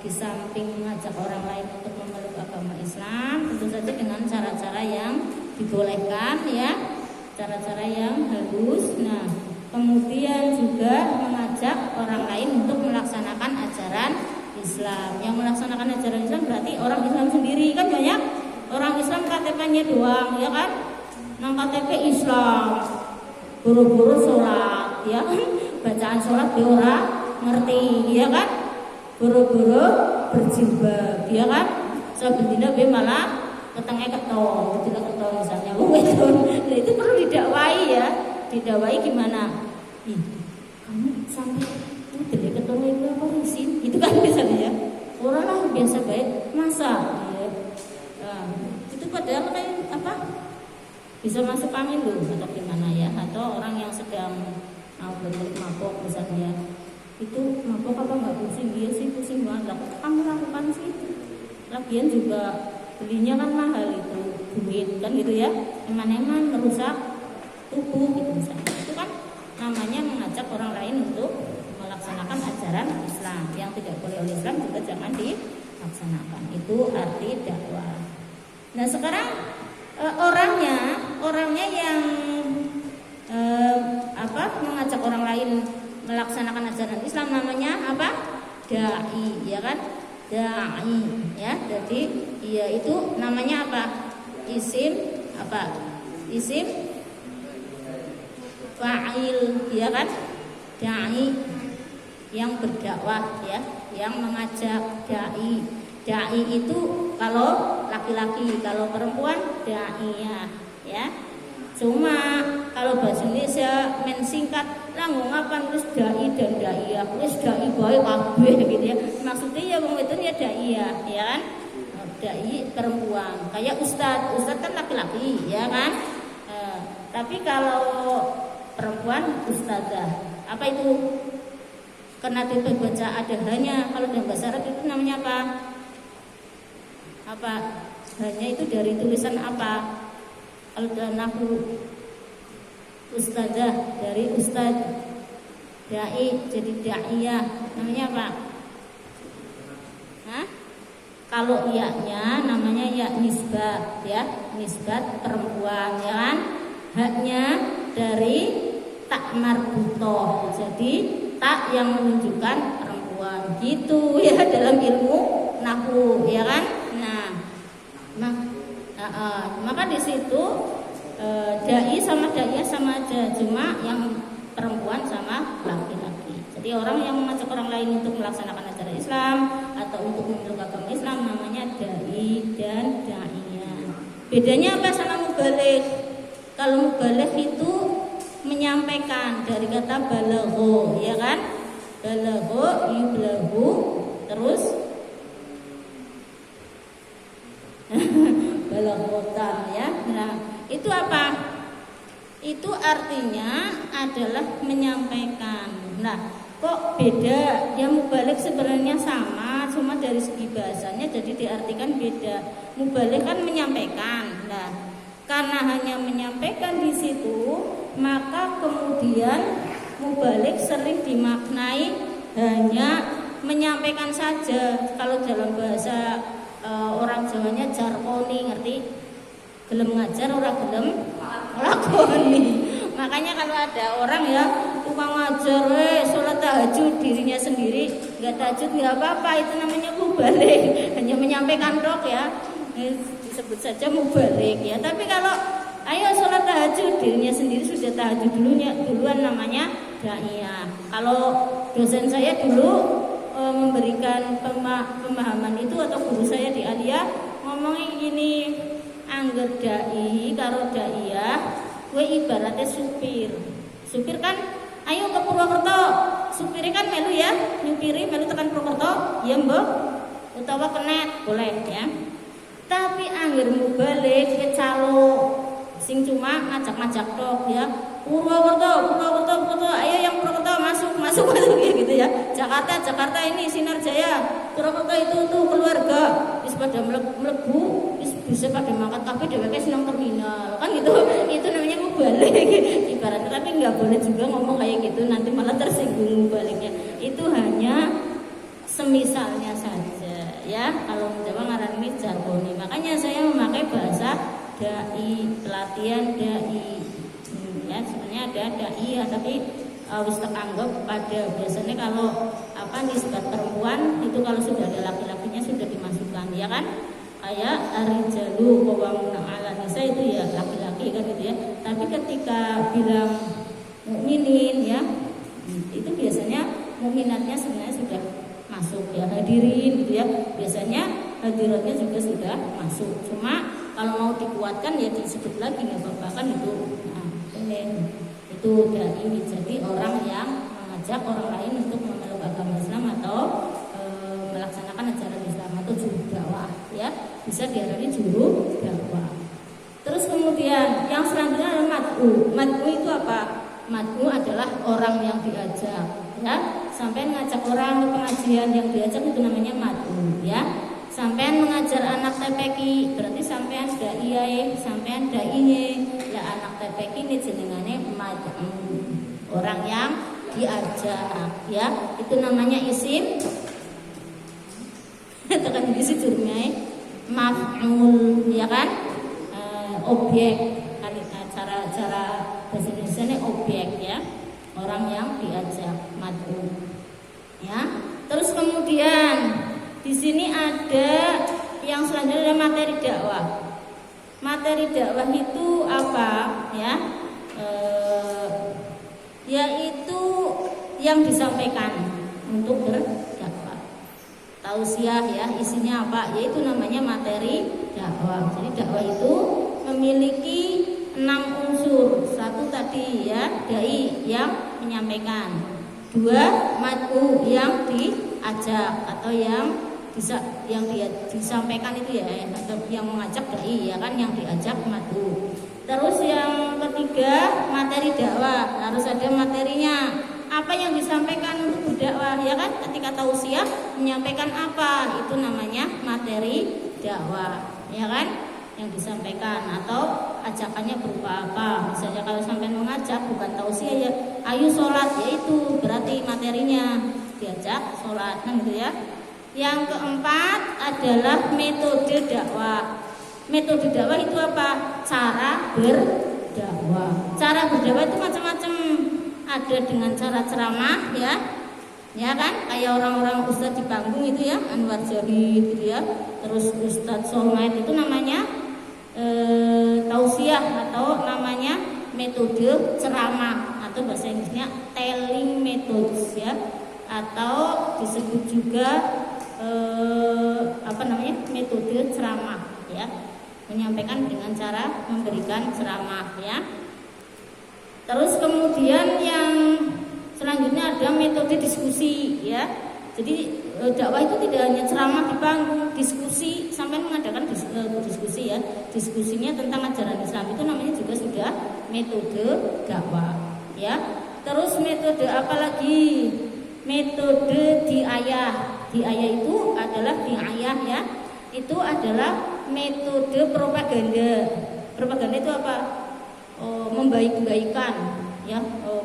di samping mengajak orang lain untuk memeluk agama Islam, tentu saja dengan cara-cara yang dibolehkan ya, cara-cara yang halus. Nah, kemudian juga mengajak orang lain untuk melaksanakan ajaran Islam. Yang melaksanakan ajaran Islam berarti orang Islam sendiri, kan banyak orang Islam KTP-nya doang, ya kan? Nang KTP Islam, buru-buru sholat, ya kan? Bacaan sholat dia orang ngerti, ya kan? Buru-buru berjilbab, ya kan? Sebenarnya dia malah ketengnya ketong, tidak ketong misalnya, itu perlu didakwai ya. Didakwai gimana? Ih, kamu sampai dari ketemu itu apa izin? Itu kan misalnya ya. Orang lah biasa baik masa ya. Nah, itu padahal kayak apa? Bisa masuk angin loh atau gimana ya? Atau orang yang sedang mau mabok misalnya, itu mabok apa nggak pusing? Dia sih pusing banget. Lah, kamu lakukan sih itu. Lagian juga belinya kan mahal itu, duit kan gitu ya. Eman-eman merusak tubuh gitu misalnya. Itu kan namanya mengajak orang lain untuk melaksanakan ajaran Islam. Yang tidak boleh oleh Islam juga jangan dilaksanakan. Itu arti dakwah. Nah, sekarang orangnya yang mengajak orang lain melaksanakan ajaran Islam namanya apa? Dai, ya kan? Dai, ya. Jadi ia itu namanya apa? Isim apa? Isim fa'il, ya kan? Dai yang berdakwah ya, yang mengajak. Dai itu kalau laki-laki, kalau perempuan daiyah ya. Cuma kalau bahasa Indonesia mensingkat lah ngapan terus dai dan daiyah, wis dai bae kabeh gitu ya. Maksudnya ya wong itu ya daiyah ya kan? Dai perempuan. Kayak ustaz kan laki-laki ya kan? Tapi kalau perempuan ustazah. Apa itu? Karena tipe baca ada hanya, kalau dalam bahasa Arab itu namanya apa? Apa? Hanya itu dari tulisan apa? Kalau dalam nahwu ustazah dari ustaz, dai jadi daiyah, namanya apa? Hah? Kalau iya-nya namanya ya nisbah ya, nisbat perempuan ya kan? Haknya dari tak marbutoh, jadi tak yang menunjukkan perempuan gitu ya dalam ilmu nahwu ya kan. Maka di situ dai sama daiyah sama aja, cuma yang perempuan sama laki-laki. Jadi orang yang mengajak orang lain untuk melaksanakan ajaran Islam atau untuk memeluk agama Islam namanya dai dan daiyah. Bedanya apa sama mubaligh? Kalau mubaligh itu menyampaikan dari kata balagho ya kan, balagho yublahu terus balaghotan ya. Nah itu apa? Itu artinya adalah menyampaikan. Nah kok beda? Yang mubaligh sebenarnya sama, cuma dari segi bahasanya jadi diartikan beda. Mubaligh kan menyampaikan. Nah karena hanya menyampaikan di situ, maka kemudian mubaligh sering dimaknai hanya menyampaikan saja. Kalau dalam bahasa orang Jawanya jarkoni, ngerti? Gelem ngajar orang gelem lakoni. Makanya kalau ada orang ya tukang ngajar, sholat tahajud dirinya sendiri nggak tahajud nggak apa-apa, itu namanya mubaligh, hanya menyampaikan dok ya. Disebut saja mubaligh ya. Tapi kalau ayo sholat tahajud dirinya sendiri sudah tahajud duluan namanya daiyah. Kalau dosen saya dulu memberikan pemahaman itu atau guru saya di Aliyah ngomongin gini, angger dai karo daiyah gue ibaratnya supir. Supir kan ayo ke Purwokerto, supirnya kan melu ya, nyupiri melu tekan Purwokerto, ya mbok, utawa kenet boleh ya. Tapi angger mubaligh ke calo sing cuma ngajak-ngajak tok ya. Purwokerto, ayo yang Purwokerto masuk gitu ya. Jakarta ini Sinar Jaya, Purwokerto itu tuh keluarga, wis pada mlebu, wis bisa pada mangkat kabeh dheweke seneng terminal. Kan gitu. Itu namanya mubaligh. Ibaratnya tapi enggak boleh juga ngomong kayak gitu, nanti malah tersinggung mubalighnya. Itu hanya semisalnya saja ya. Kalau Jawa ngaran ini jargoni. Makanya saya memakai bahasa dai, pelatihan dai. Ya, sebenarnya ada dai ya, tapi wis tak anggap pada biasanya kalau nisbat perempuan itu kalau sudah ada laki-lakinya sudah dimasukkan ya kan. Kayak ar-rijalu qawwamuna 'alan nisa itu ya laki-laki kan gitu ya. Tapi ketika bilang mukminin ya, itu biasanya mukminatnya sebenarnya sudah masuk ya, hadirin gitu ya. Biasanya hadiratnya juga sudah masuk. Cuma kalau mau dikuatkan ya disebut lagi nggak apa-apa kan itu. Nah, itu dai jadi orang yang mengajak orang lain untuk memeluk agama Islam atau melaksanakan ajaran Islam atau juru dakwah ya, bisa diarani juru dakwah. Terus kemudian yang selanjutnya adalah mad'u. Mad'u itu apa? Mad'u adalah orang yang diajak ya. Sampai ngajak orang ke pengajian, yang diajak itu namanya mad'u ya. Sampean mengajar anak TPQ berarti sampean dai, sampean dai-nya. Lah anak TPQ ini jenengane mad'u. Orang yang diajak ya. Itu namanya isim tekan di situ maf'ul ya kan, objek kan, cara bahasa Indonesia ini objek ya, orang yang diajak mad'u ya. Terus kemudian di sini ada yang selanjutnya adalah materi dakwah. Materi dakwah itu apa ya? Yaitu yang disampaikan untuk berdakwah. Tausiah ya, isinya apa? Yaitu namanya materi dakwah. Jadi dakwah itu memiliki 6 unsur. 1 tadi ya, dai yang menyampaikan. 2 mad'u yang diajak atau yang disampaikan itu ya, atau yang mengajak dai ya kan, yang diajak mad'u. Terus yang ketiga materi dakwah, harus ada materinya. Apa yang disampaikan untuk berdakwah ya kan, ketika tausiah menyampaikan apa, itu namanya materi dakwah ya kan, yang disampaikan atau ajakannya berupa apa. Misalnya kalau sampai mengajak bukan tausiah ya, ayo sholat, yaitu berarti materinya diajak sholat kan gitu ya. Yang keempat adalah metode dakwah. Metode dakwah itu apa? Cara berdakwah. Cara berdakwah itu macam-macam. Ada dengan cara ceramah ya kan, kayak orang-orang ustadz di panggung itu ya, Anwar Jahid gitu ya. Terus Ustadz Somait itu namanya tausiah atau namanya metode ceramah atau bahasa Inggrisnya telling methods ya, atau disebut juga metode ceramah ya, menyampaikan dengan cara memberikan ceramah ya. Terus kemudian yang selanjutnya ada metode diskusi ya. Jadi dakwah itu tidak hanya ceramah di panggung, diskusi, sampai mengadakan diskusi ya. Diskusinya tentang ajaran Islam itu namanya juga sudah metode dakwah ya. Terus metode apa lagi? Metode diayah. Diayah itu adalah diayah ya. Itu adalah metode propaganda. Propaganda itu apa? Membaik-baikan ya,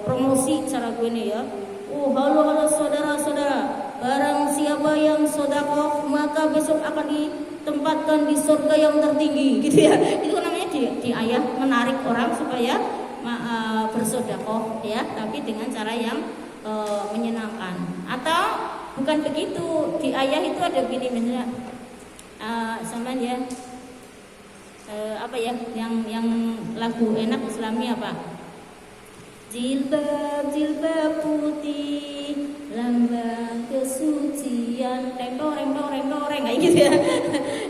promosi cara gue nih ya. Halo saudara-saudara, barang siapa yang sedekah maka besok akan ditempatkan di surga yang tertinggi gitu ya. Itu namanya diayah, menarik orang supaya bersedekah ya, tapi dengan cara yang menyenangkan. Atau bukan begitu, diayah itu ada gini misalnya sampean ya, yang lagu enak Islami apa? Jilbab putih lambang kesucian, reng kayak gitu ya.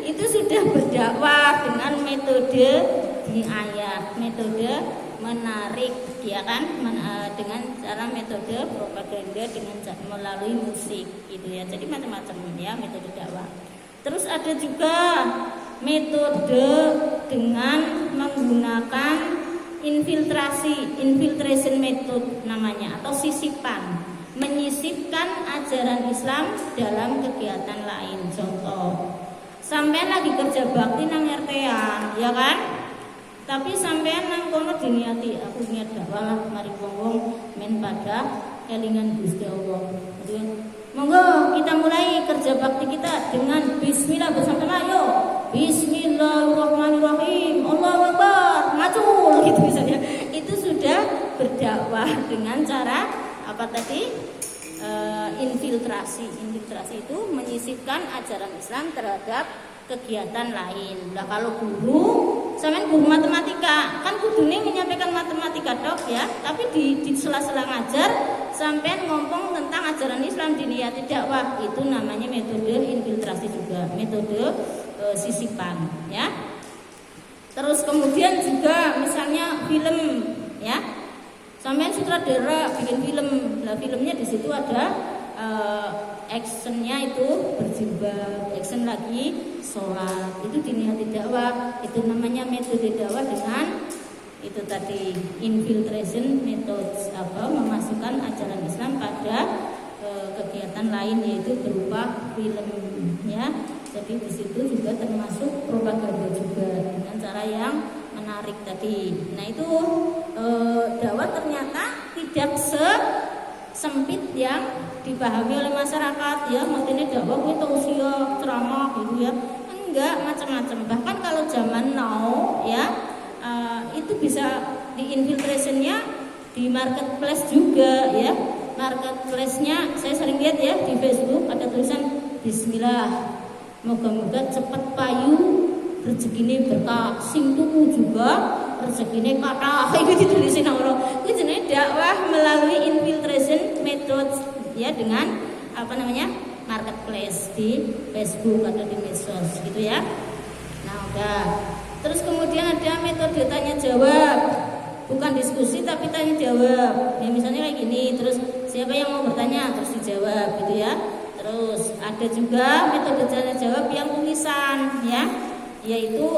Itu sudah berdakwah dengan metode diayah, metode menarik ya kan, dengan cara metode propaganda dengan melalui musik gitu ya. Jadi macam-macam ya metode dakwah. Terus ada juga metode dengan menggunakan infiltration method namanya, atau sisipan, menyisipkan ajaran Islam dalam kegiatan lain. Contoh, sampean lagi kerja bakti nang RT-an ya kan, tapi sampean nang kono diniati, aku niat dakwah lah, mari wong men pada kelingan Gusti Allah. Monggo kita mulai kerja bakti kita dengan bismillah bersama-sama. Ayo. Bismillahirrahmanirrahim. Allahu Akbar. Maju gitu misalnya. Itu sudah berdakwah dengan cara apa tadi? Infiltrasi. Infiltrasi itu menyisipkan ajaran Islam terhadap kegiatan lain. Nah, kalau guru, sampean guru matematika, kan kudune menyampaikan matematika dok ya, tapi di sela-sela ngajar sampean ngomong tentang ajaran Islam diniyati dakwah, itu namanya metode infiltrasi juga, metode sisipan ya. Terus kemudian juga misalnya film ya. Sampean sutradara bikin film, nah filmnya di situ ada actionnya itu berjilbab, action lagi sholat, itu diniyati dakwah, itu namanya metode dakwah dengan itu tadi infiltration methods, memasukkan ajaran Islam pada kegiatan lain yaitu berupa film ya. Jadi di situ juga termasuk propaganda juga dengan cara yang menarik tadi. Nah itu dakwah ternyata tidak sempit yang dipahami oleh masyarakat ya, maksudnya dakwah itu tausiah ceramah gitu ya, enggak, macam-macam. Bahkan kalau zaman now ya itu bisa di infiltrationnya di marketplace juga ya. Marketplace-nya saya sering lihat ya di Facebook ada tulisan Bismillah, moga-moga cepet payu, rezekine berkah, sing tuku juga rezekine kathah. Itu ditulisin Allah. Itu jenenge dakwah melalui infiltration methods ya, dengan marketplace di Facebook atau di medsos gitu ya. Nah udah. Terus kemudian ada metode tanya jawab, bukan diskusi tapi tanya jawab ya, misalnya kayak gini, terus siapa yang mau bertanya terus dijawab gitu ya. Terus ada juga metode tanya jawab yang tulisan ya, yaitu